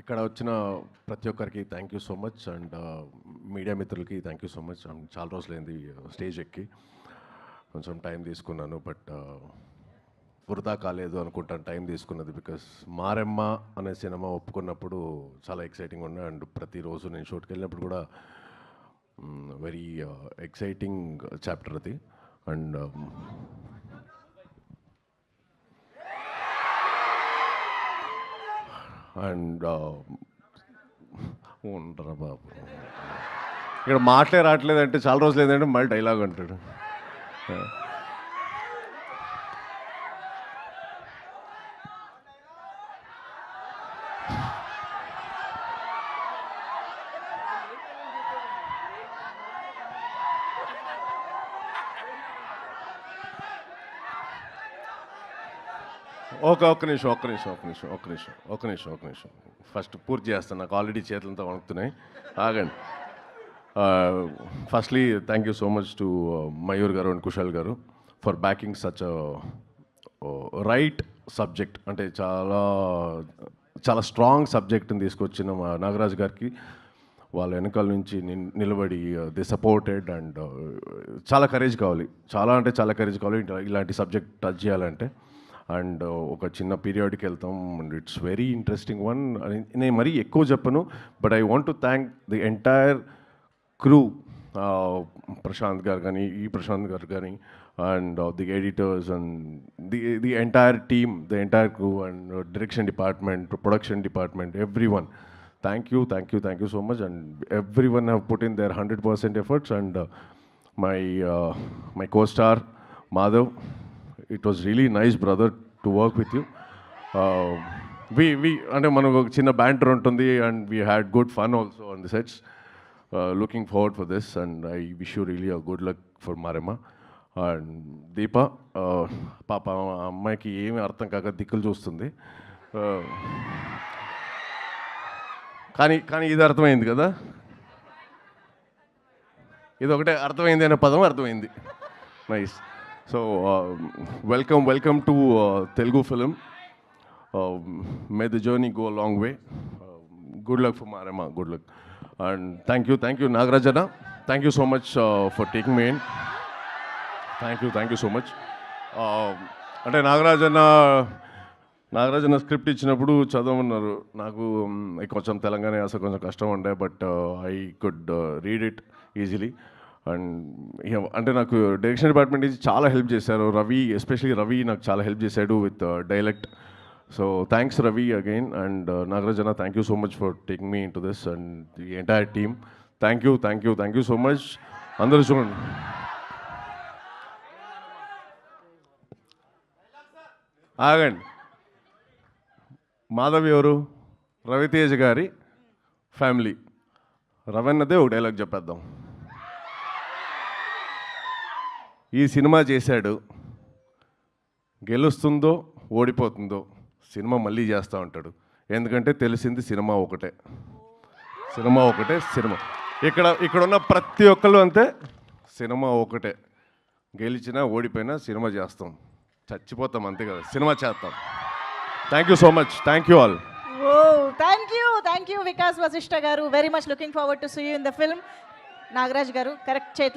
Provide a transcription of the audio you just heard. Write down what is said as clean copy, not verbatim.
ఇక్కడ వచ్చిన ప్రతి ఒక్కరికి thank you so much and media మిత్రులకి థ్యాంక్ యూ సో మచ్. చాలా రోజులైంది స్టేజ్ ఎక్కి, కొంచెం టైం తీసుకున్నాను, బట్ వృధా కాలేదు అనుకుంటాను టైం తీసుకున్నది. బికాస్ మారెమ్మ అనే సినిమా ఒప్పుకున్నప్పుడు చాలా ఎక్సైటింగ్ ఉండే, అండ్ ప్రతిరోజు నేను షూట్కి వెళ్ళినప్పుడు కూడా వెరీ ఎక్సైటింగ్ చాప్టర్ అది. అండ్ అండ్ ఉండరా బాబు, ఇక్కడ మాటలే రావట్లేదంటే చాలా రోజులు ఏంటంటే మళ్ళీ డైలాగ్ అంటాడు. ఒక్క నిమిషం ఫస్ట్ పూర్తి చేస్తాను. నాకు ఆల్రెడీ చేతులంతా వణుకుతున్నాయి, ఆగండి. Firstly thank you so much to Mayur గారు అండ్ కుషల్ గారు for backing such right subject. అంటే చాలా చాలా స్ట్రాంగ్ సబ్జెక్ట్ని తీసుకొచ్చిన మా నాగరాజ్ గారికి, వాళ్ళ వెనకాల నుంచి నిలబడి ది సపోర్టెడ్. అండ్ చాలా కరేజ్ కావాలి, చాలా కరేజ్ కావాలి ఇలాంటి సబ్జెక్ట్ టచ్ చేయాలంటే. అండ్ ఒక చిన్న పీరియాడ్కి వెళ్తాం and it's very interesting one. నేను మరీ ఎక్కువ చెప్పను, but I want to thank the entire crew, Prashanth garu కానీ, ప్రశాంత్ గారు కానీ, and the editors and the entire team, the entire crew and direction department, production department, every one. Thank you so much. And every one have put in their 100% efforts. And my co-star Madhav, it was really nice brother to work with you. We అంటే మనకు ఒక చిన్న banter ఉంటుంది, and we had good fun also on the sets. Looking forward for this, and I wish you really a good luck for Maremma. And దీప పాప అమ్మాయికి ఏమీ అర్థం కాక దిక్కులు చూస్తుంది, కానీ ఇది అర్థమైంది కదా, ఇది ఒకటే అర్థమైంది అనే పదం అర్థమైంది. Nice. So welcome to Telugu film. May the journey go a long way. Good luck for Maremma, good luck. And thank you Nagarajana, thank you so much for taking me in. Thank you so much. అంటే నాగరాజన script ఇచ్చినప్పుడు చదవమన్నారు. నాకు కొంచెం తెలంగాణ యాస కొంచెం కష్టం ఉండే, but I could read it easily. And అంటే నాకు డైరెక్షన్ డిపార్ట్మెంట్ నుంచి చాలా హెల్ప్ చేశారు. ఎస్పెషలీ రవి నాకు చాలా హెల్ప్ చేశాడు with dialect. So thanks Ravi again. And Nagarajan, thank you so much for taking me in to this and the entire team. Thank you so much. అందరూ చూడండి. ఆగండి, మాధవ్ ఎవరు? రవితేజ గారి ఫ్యామిలీ. రవన్నదే ఒక డైలాగ్ చెప్పేద్దాం. ఈ సినిమా చేశాడు, గెలుస్తుందో ఓడిపోతుందో సినిమా మళ్ళీ చేస్తూ ఉంటాడు. ఎందుకంటే తెలిసింది సినిమా ఒకటే. ఇక్కడ ఉన్న ప్రతి ఒక్కళ్ళు అంతే, సినిమా ఒకటే. గెలిచినా ఓడిపోయినా సినిమా చేస్తాం, చచ్చిపోతాం అంతే కదా, సినిమా చేస్తాం. Thank you so much. Thank you all. Thank you Vikas Vashishtha garu. Very much looking forward to see you in the film. Nagaraj garu correct చేతిలో